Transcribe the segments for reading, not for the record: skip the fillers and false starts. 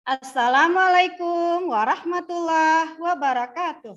Assalamualaikum warahmatullahi wabarakatuh.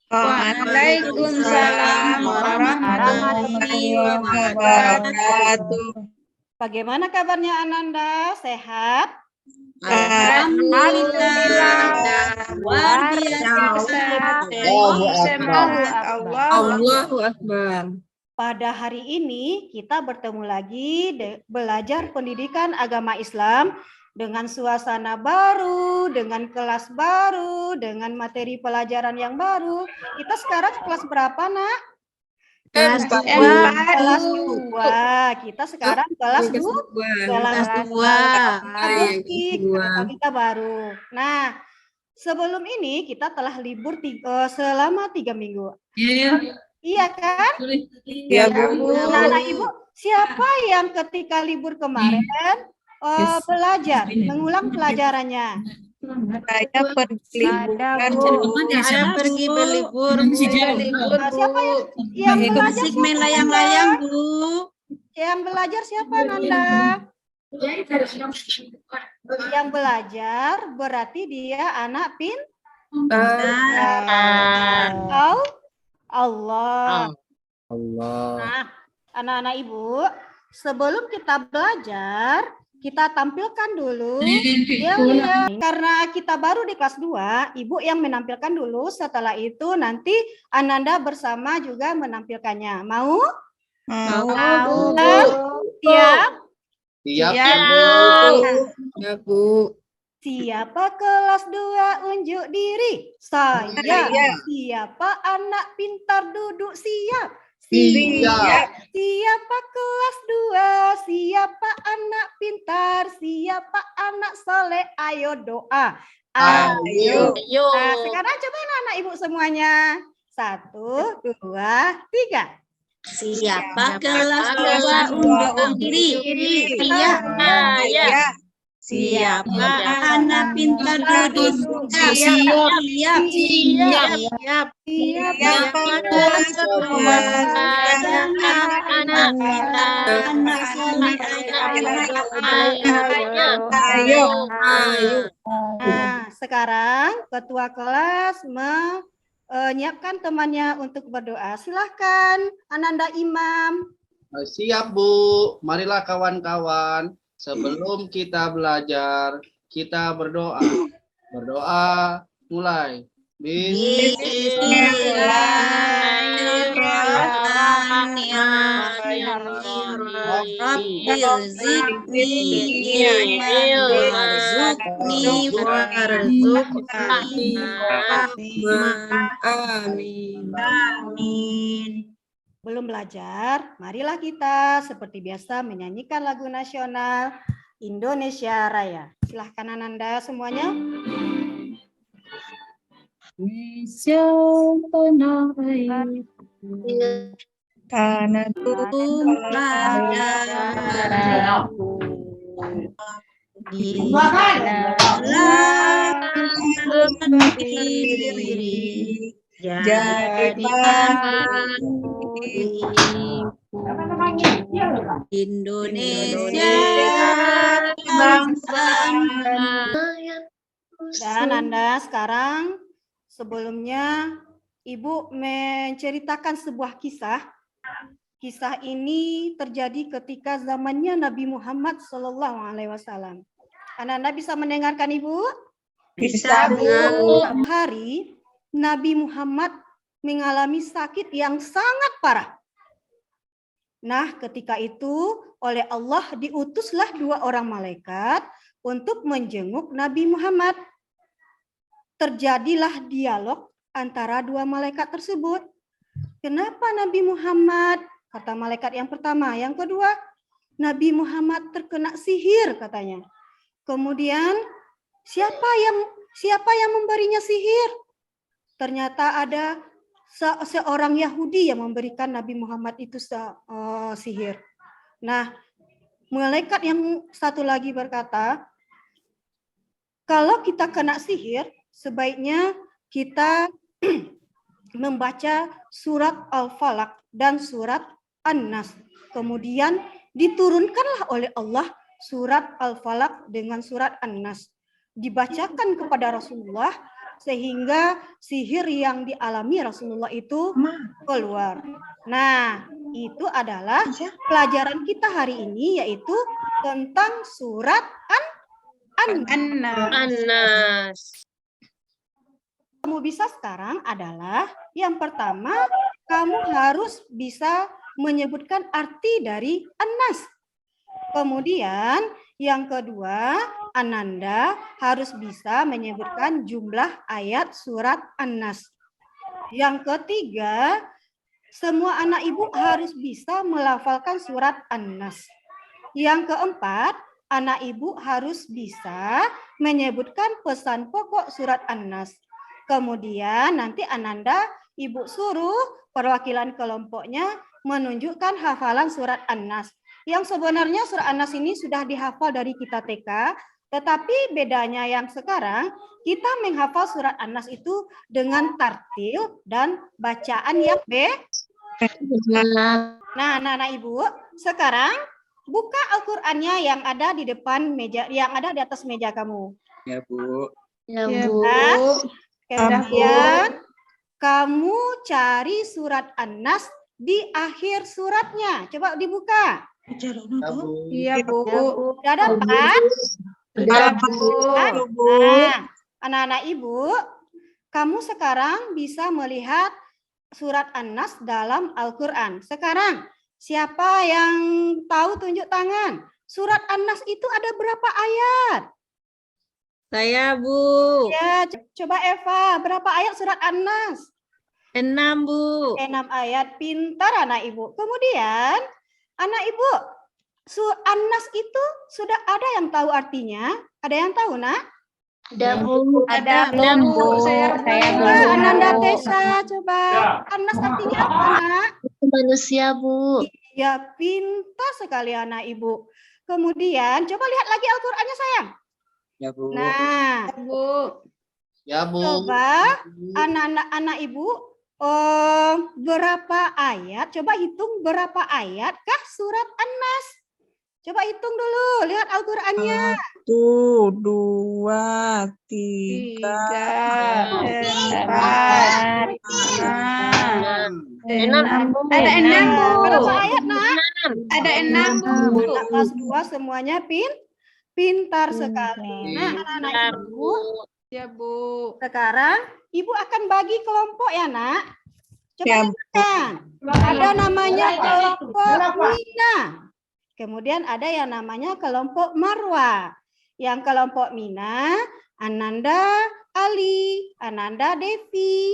Waalaikumsalam warahmatullahi wabarakatuh. Bagaimana kabarnya Ananda? Sehat? Alhamdulillah. Luar biasa. Allahu Akbar. Pada hari ini kita bertemu lagi belajar pendidikan agama Islam dengan suasana baru, dengan kelas baru, dengan materi pelajaran yang baru. Kita sekarang kelas berapa, Nak? Kelas Kelas 2. Kita sekarang kelas 2. Kelas 2. Kita baru. Nah, sebelum ini kita telah libur selama 3 minggu. Iya kan? Iya, Bu. Nah, Ibu, siapa yang ketika libur kemarin belajar, mengulang pelajarannya? Saya pergi berlibur. Siapa yang belajar? Asik main layang-layang, Bu. Yang belajar siapa, Nanda? Yang belajar berarti dia anak Allah. Nah, anak-anak Ibu, sebelum kita belajar, kita tampilkan dulu. Karena kita baru di kelas 2, Ibu yang menampilkan dulu. Setelah itu nanti Ananda bersama juga menampilkannya. Mau? Mau. Siap? Ya, Bu. Siapa kelas 2 unjuk diri? Saya. Siapa anak pintar duduk siap? Siapa kelas 2? Siapa anak pintar? Siapa anak soleh? Ayo doa. Ayo. Nah, sekarang coba anak ibu semuanya. 1, 2, 3. Siapa kelas 2 unjuk diri? Saya. Siapa anak pintar duduk siap? Siapa kelas 2 anak pintar soleh? Ayo. Nah, sekarang ketua kelas menyiapkan temannya untuk berdoa. Silahkan, Ananda Imam. Siap, Bu. Marilah kawan-kawan. Sebelum kita belajar, kita berdoa. Berdoa, mulai. Amin. Belum belajar, marilah kita seperti biasa menyanyikan lagu nasional Indonesia Raya. Silahkan Ananda semuanya. Indonesia tanah air, Tanah tumpah darahku, di dalam berdiri. Jadikan Indonesia bangsa. Dan Anda sekarang sebelumnya Ibu menceritakan sebuah kisah. Kisah ini terjadi ketika zamannya Nabi Muhammad SAW. Anda bisa mendengarkan Ibu? Bisa, Bu. Hari Nabi Muhammad mengalami sakit yang sangat parah. Nah, ketika itu oleh Allah diutuslah 2 orang malaikat untuk menjenguk Nabi Muhammad. Terjadilah dialog antara 2 malaikat tersebut. Kenapa Nabi Muhammad? Kata malaikat yang pertama. Yang kedua, Nabi Muhammad terkena sihir katanya. Kemudian, siapa yang memberinya sihir? Ternyata ada seorang Yahudi yang memberikan Nabi Muhammad itu sihir. Nah, malaikat yang satu lagi berkata, kalau kita kena sihir, sebaiknya kita membaca surat Al-Falaq dan surat An-Nas. Kemudian diturunkanlah oleh Allah surat Al-Falaq dengan surat An-Nas. dibacakan kepada Rasulullah sehingga sihir yang dialami Rasulullah itu keluar. Nah, itu adalah pelajaran kita hari ini, yaitu tentang surat An-Nas. Kamu bisa sekarang adalah yang pertama, kamu harus bisa menyebutkan arti dari An-Nas. Kemudian yang kedua, Ananda harus bisa menyebutkan jumlah ayat surat An-Nas. Yang ketiga, semua anak ibu harus bisa melafalkan surat An-Nas. Yang keempat, anak ibu harus bisa menyebutkan pesan pokok surat An-Nas. Kemudian nanti Ananda ibu suruh perwakilan kelompoknya menunjukkan hafalan surat An-Nas. Yang sebenarnya surat An-Nas ini sudah dihafal dari kita TK, tetapi bedanya yang sekarang kita menghafal surat An-Nas itu dengan tartil dan bacaan yang Nah, ibu, sekarang buka Al-Qur'annya yang ada di depan meja, yang ada di atas meja kamu. Ya, Bu. Ya, Bu. Kemudian kamu cari surat An-Nas di akhir suratnya. Coba dibuka. Iya, Bu. Sudah dapat? Sudah, Bu. Nah, anak-anak ibu, kamu sekarang bisa melihat surat An-Nas dalam Al-Quran. Sekarang, siapa yang tahu tunjuk tangan? Surat An-Nas itu ada berapa ayat? Saya, Bu. Ya, coba Eva, berapa ayat surat An-Nas? 6, Bu. 6 ayat. Pintar anak ibu. Kemudian, anak ibu, An-Nas itu sudah ada yang tahu artinya? Ada yang tahu, Nak? Ada, Bu. Ada, Bu. Saya, Coba Ananda Tesa, coba. An-Nas artinya apa, Nak? Manusia, Bu. Ya, pintar sekali anak ibu. Kemudian, coba lihat lagi Al-Qur'annya, sayang. Ya, Bu. Nah, Bu. Ya, Bu. coba anak-anak ibu, berapa ayat? Coba hitung berapa ayat kah surat An-Nas? Coba hitung dulu, lihat Al-Qur'annya. 1, 2, 3, 4, 6. Ada 6, Bu. Berapa ayat, Nak? Ada 6, Bu. Anak kelas 2 semuanya pintar sekali. Nah, anak-anak ibu, Ya, Bu. sekarang ibu akan bagi kelompok ya, Nak. Coba Ya, dengarkan. Ada namanya kelompok Mina. Kemudian ada yang namanya kelompok Marwa. Yang kelompok Mina, Ananda Ali, Ananda Devi,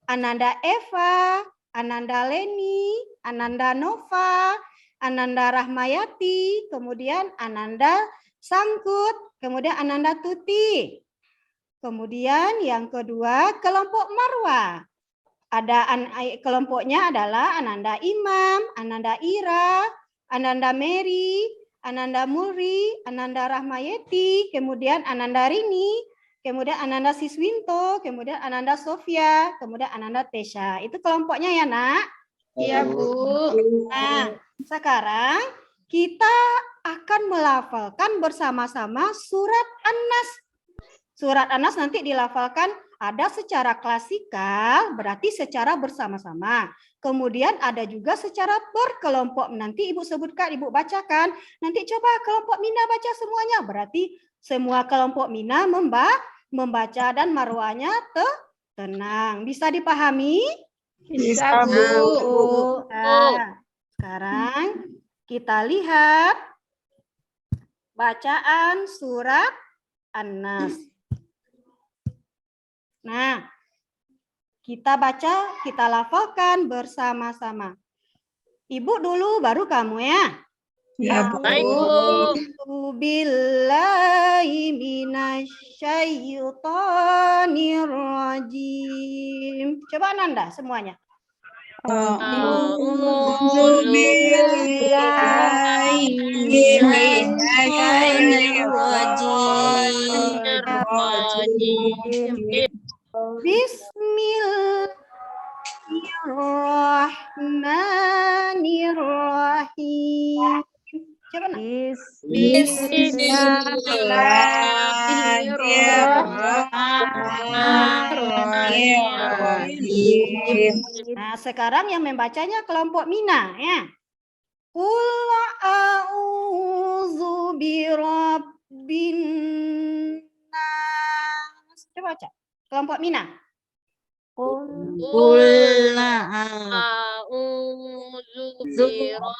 Ananda Eva, Ananda Leni, Ananda Nova, Ananda Rahmayati, kemudian Ananda Sangkut, kemudian Ananda Tuti. Kemudian yang kedua kelompok Marwa. Kelompoknya adalah Ananda Imam, Ananda Ira, Ananda Mary, Ananda Muri, Ananda Rahmayati, kemudian Ananda Rini, kemudian Ananda Siswinto, kemudian Ananda Sofia, kemudian Ananda Tesha. Itu kelompoknya ya, Nak? Iya, Bu. Nah, sekarang kita akan melafalkan bersama-sama surat An-Nas. Surat An-Nas nanti dilafalkan ada secara klasikal, berarti secara bersama-sama. Kemudian ada juga secara berkelompok. Nanti Ibu sebutkan, Ibu bacakan. Nanti coba kelompok Mina baca semuanya. Berarti semua kelompok Mina membaca dan marwahnya tenang. Bisa dipahami? Bisa, Bu. Nah, sekarang kita lihat bacaan surat An-Nas. Nah, kita baca, kita lafalkan bersama-sama. Ibu dulu, baru kamu ya. Ya, Bu. Baik, Bu. Billahi minasyaitonir rajim. Coba Nanda semuanya. A'udzu billahi minasyaitonir rajim. Bismillahirrahmanirrahim. Coba nak. Bismillahirrahmanirrahim. Nah, sekarang yang membacanya kelompok Mina ya. Qul a'udzu birabbin nas. Coba baca. Kelompok Mina. Qul a'udzu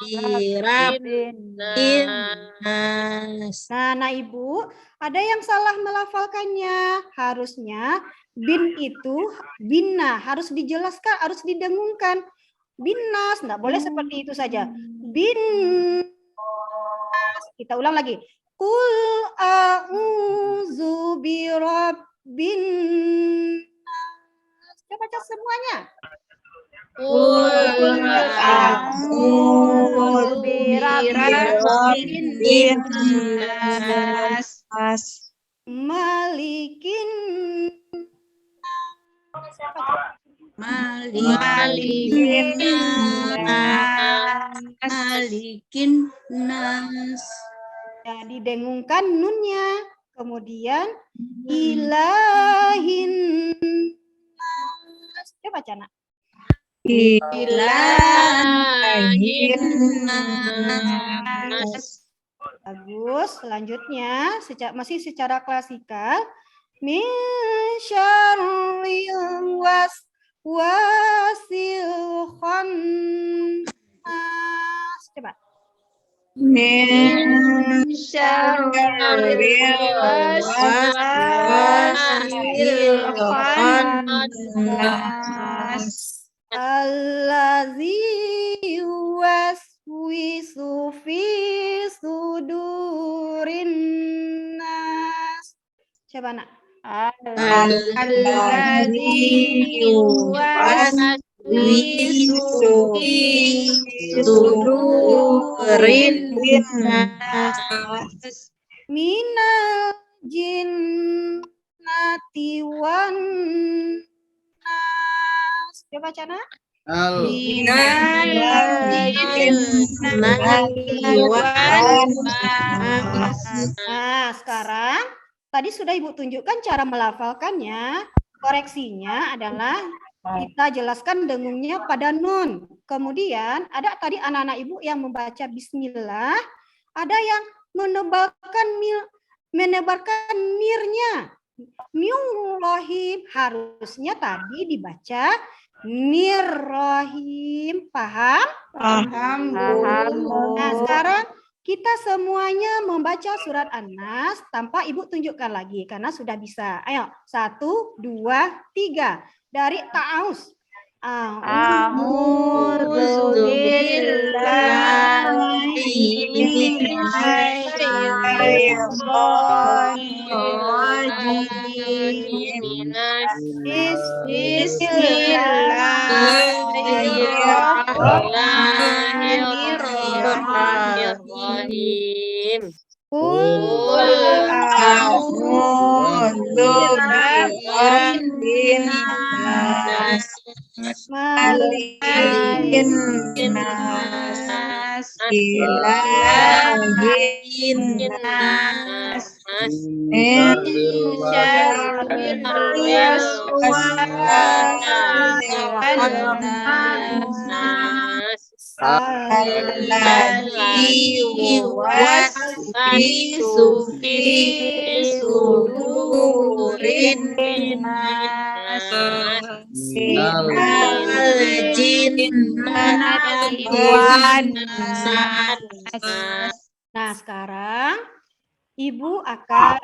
birabbin nas. Nah, Ibu, ada yang salah melafalkannya. Harusnya bin itu binna, harus dijelaskan, harus didengungkan. Binnas, enggak boleh seperti itu saja. Bin. Kita ulang lagi. Qul a'udzu birabbin nas. Coba baca semuanya. Qul a'udzu birabbin nas. Malikin Malikin nas. ya, didengungkan nunnya. Kemudian ilahin nas. Coba baca nak. Ilahin nas. Bagus. Selanjutnya masih secara klasikal. Min syarril waswasil khannas. Coba. Min syarril waswasil khannas. Allazi yuwaswisu fi sudurin nas. Coba nak. Alladzi yuwaswisu fi sudurin nas. Minal jinnati wan nas. Coba baca nak. Minal jinnati wan nas. Nah, sekarang tadi sudah Ibu tunjukkan cara melafalkannya. Koreksinya adalah kita jelaskan dengungnya pada nun. Kemudian ada tadi anak-anak Ibu yang membaca bismillah, ada yang menebarkan mirnya. Miurrohim, harusnya tadi dibaca nirrohim. Paham? Paham, Bu. Nah, sekarang kita semuanya membaca surat An-Nas tanpa Ibu tunjukkan lagi karena sudah bisa. Ayo, 1, 2, 3. Dari Ta'awuz. A'udzu billahi minasyaitonir rajim. Bismillahirrahmanirrahim. Qul A'udzu birabbin nas. Malikin nas. Ilahin nas. Min syarril waswasil alladzi yuwaswisu fi sudurin nas. Minal jinnati wan nas. Nah, sekarang Ibu akan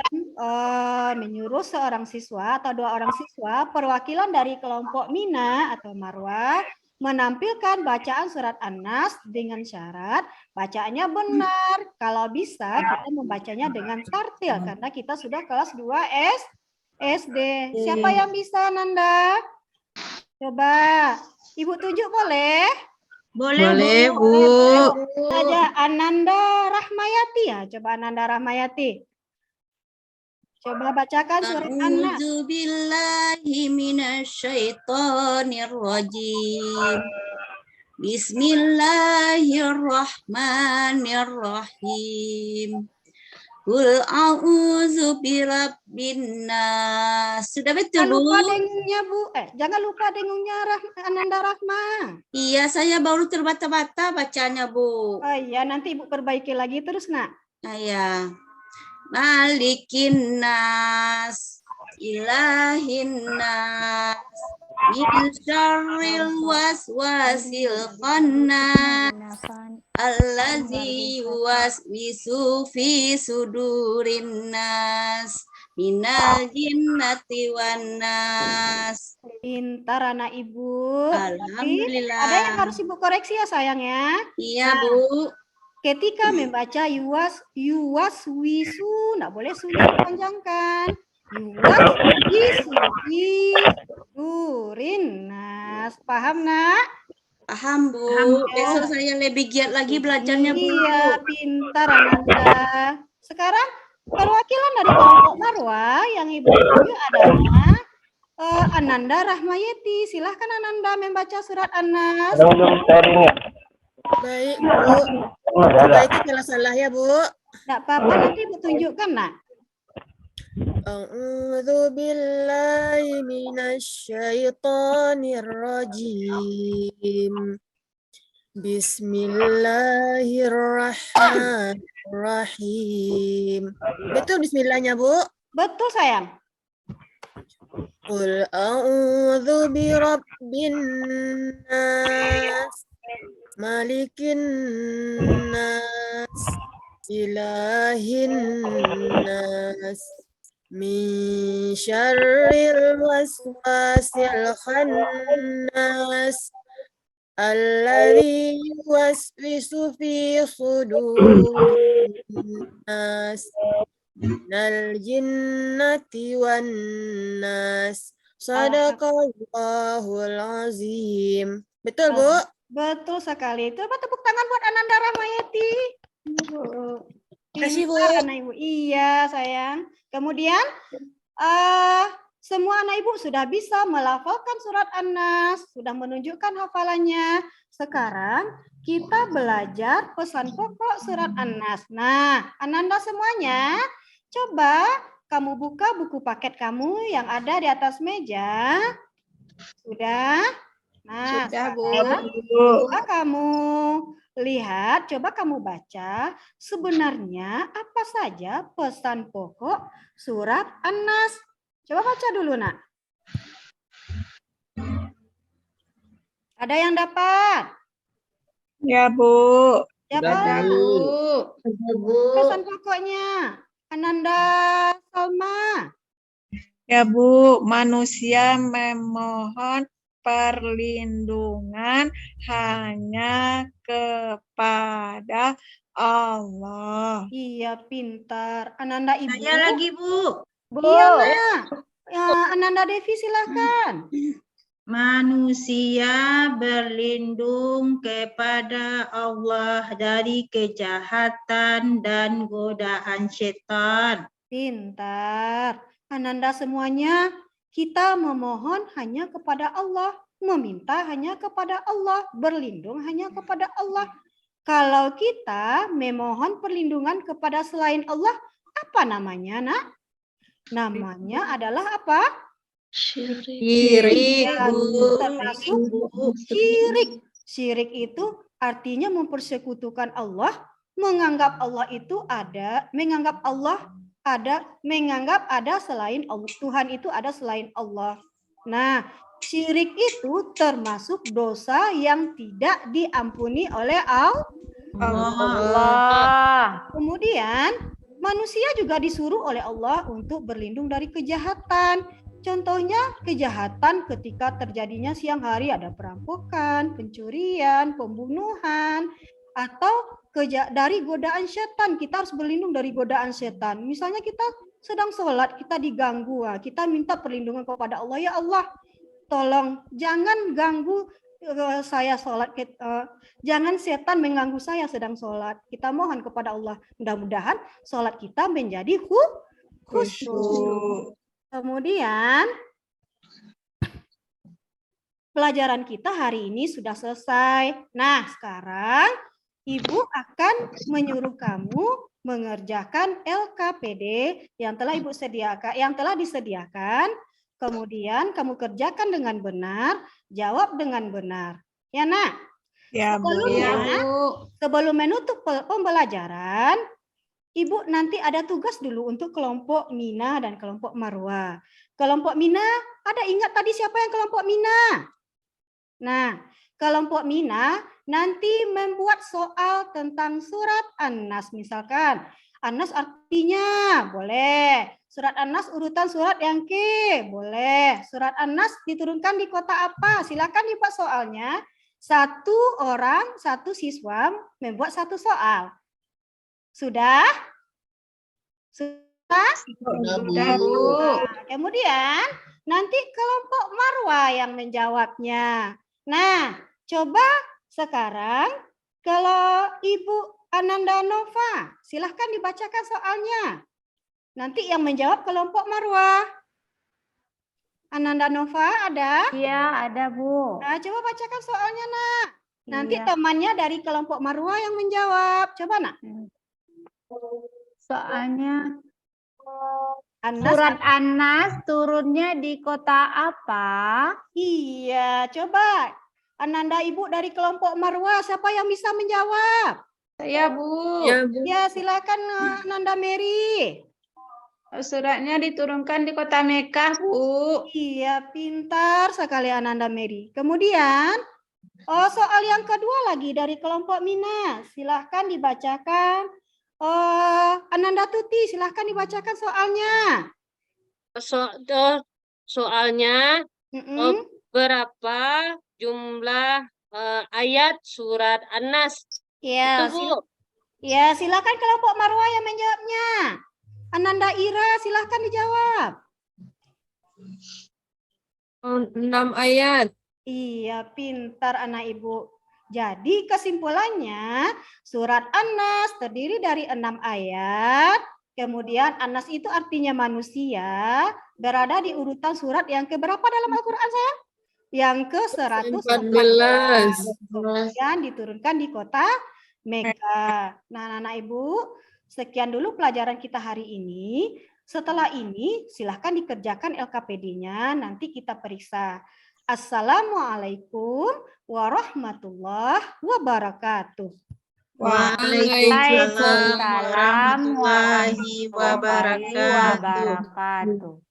menyuruh seorang siswa atau 2 orang siswa perwakilan dari kelompok Mina atau Marwah menampilkan bacaan surat An-Nas dengan syarat bacaannya benar. Kalau bisa kita membacanya dengan tartil karena kita sudah kelas 2 SD. Siapa yang bisa, Nanda? Coba Ibu tunjuk boleh? Boleh, Bu. Ada Ananda Rahmayati ya. Coba Ananda Rahmayati. Coba bacakan surat An-Nas. A'udzu billahi minasyaitonir rajim. Bismillahirrahmanirrahim. Qul a'udzu birabbin nas. Sudah betul, Jangan lupa Bu? dengungnya, Bu. Jangan lupa dengungnya Ananda Rahma. Iya, saya baru terbata-bata bacanya, Bu. Oh iya, nanti Ibu perbaiki lagi terus, Nak. Nah, ya. Malikin nas, ilahin nas, min syarril waswasil khannas, allazi yuwaswisu fi sudurin nas, minal jinnati wan nas. Pintar anak Ibu. Tapi Alhamdulillah. ada yang harus Ibu koreksi ya, sayang ya. Iya, Bu. Ketika membaca yuwas wisu, enggak boleh sulit dipanjangkan. Yuwas wisu sudurin nas. Paham, Nak? Paham, Bu. Paham, ya. Besok saya lebih giat lagi belajarnya, Bu. Iya, pintar Ananda. Sekarang perwakilan dari kelompok Marwah yang Ibu tuju adalah Ananda Rahmayeti. Silahkan Ananda membaca surat An-Nas. Baik, Bu. Baik, salah-salah ya, Bu. Enggak apa-apa, nanti Ibu tunjukkan, Nak. A'udzu billahi minasyaitonir rajim. Bismillahirrahmanirrahim. Betul bismillahnya, Bu? Betul, sayang. Qul a'udzu birabbin nas, malikin nas, ilahin nas, min syarril waswasil khannas, alladzi yuwaswisu fi sudurin nas, minal jinnati wan nas. Shadaqallahul azim. Betul, Bu? Betul sekali. Coba tepuk tangan buat Ananda Rahmayeti. Kasih, Bu. Pintar, anak Ibu. Iya, sayang. Kemudian semua anak Ibu sudah bisa melafalkan surat An-Nas, sudah menunjukkan hafalannya. Sekarang kita belajar pesan pokok surat An-Nas. Nah, Ananda semuanya, coba kamu buka buku paket kamu yang ada di atas meja. Sudah? Nah, Sudah, Bu. coba kamu lihat, coba kamu baca sebenarnya apa saja pesan pokok surat An-Nas. Coba baca dulu, Nak. Ada yang dapat? Ya, Bu. Dapat? Bu. Pesan pokoknya. Ananda Salma. Ya, Bu. Manusia memohon perlindungan hanya kepada Allah. Iya, pintar. Ananda Ibu. Saya lagi, Bu. Iya, Nak. Ya, Ananda Devi silahkan. Manusia berlindung kepada Allah dari kejahatan dan godaan setan. Pintar. Ananda semuanya, kita memohon hanya kepada Allah, meminta hanya kepada Allah, berlindung hanya kepada Allah. Kalau kita memohon perlindungan kepada selain Allah, apa namanya, Nak? Namanya adalah apa? Syirik, Bu. Termasuk syirik. Syirik itu artinya mempersekutukan Allah, menganggap Allah itu ada, menganggap ada selain Allah. Tuhan itu ada selain Allah. Nah, syirik itu termasuk dosa yang tidak diampuni oleh Allah. Kemudian manusia juga disuruh oleh Allah untuk berlindung dari kejahatan. Contohnya kejahatan ketika terjadinya siang hari, ada perampokan, pencurian, pembunuhan, atau dari godaan setan. Kita harus berlindung dari godaan setan. Misalnya kita sedang sholat, kita diganggu, kita minta perlindungan kepada Allah. Ya Allah, tolong jangan ganggu saya sholat, jangan setan mengganggu saya sedang sholat. Kita mohon kepada Allah, mudah-mudahan sholat kita menjadi khusyuk. Kemudian pelajaran kita hari ini sudah selesai. Nah, sekarang Ibu akan menyuruh kamu mengerjakan LKPD yang telah Ibu sediakan, yang telah disediakan. Kemudian kamu kerjakan dengan benar, jawab dengan benar. Ya, Nak? Ya, Bu. Sebelum menutup pembelajaran, Ibu nanti ada tugas dulu untuk kelompok Mina dan kelompok Marwa. Kelompok Mina, ada ingat tadi siapa yang kelompok Mina? Nah, kelompok Mina nanti membuat soal tentang surat An-Nas. Misalkan, An-Nas artinya boleh. Surat An-Nas urutan surat yang ke, boleh. Surat An-Nas diturunkan di kota apa? Silakan dibuat soalnya. Satu orang, satu siswa membuat satu soal. Sudah? Sudah? Sudah, Bu. Nah, kemudian nanti kelompok Marwa yang menjawabnya. Nah, coba sekarang kalau Ibu Ananda Nova, silahkan dibacakan soalnya. Nanti yang menjawab kelompok Marwa. Ananda Nova ada? Iya, ada, Bu. Nah, coba bacakan soalnya, Nak. Nanti Iya. temannya dari kelompok Marwa yang menjawab. Coba, Nak. Soalnya Anas, surat An-Nas turunnya di kota apa? iya, coba. Ananda Ibu dari kelompok Marwa, siapa yang bisa menjawab? Saya, Bu. Ya, silakan Ananda Mary. Suratnya diturunkan di kota Mekah, Bu. Iya, pintar sekali Ananda Mary. Kemudian, soal yang kedua lagi dari kelompok Mina. Silahkan dibacakan. Ananda Tuti, silahkan dibacakan soalnya. Soalnya Mm-mm. berapa jumlah ayat surat An-Nas? Ya, Itu, Bu. ya, silakan kelompok Marwa yang menjawabnya. Ananda Ira, silahkan dijawab. 6 ayat. Iya, pintar anak Ibu. Jadi kesimpulannya, surat An-Nas terdiri dari 6 ayat. Kemudian An-Nas itu artinya manusia, berada di urutan surat yang keberapa dalam Al-Quran, sayang? Yang ke-114. Kemudian diturunkan di kota Mekah. Nah, anak Ibu, sekian dulu pelajaran kita hari ini. Setelah ini, silahkan dikerjakan LKPD-nya, nanti kita periksa. Assalamualaikum warahmatullahi wabarakatuh. Waalaikumsalam Waalaikumsalam warahmatullahi wabarakatuh. wabarakatuh.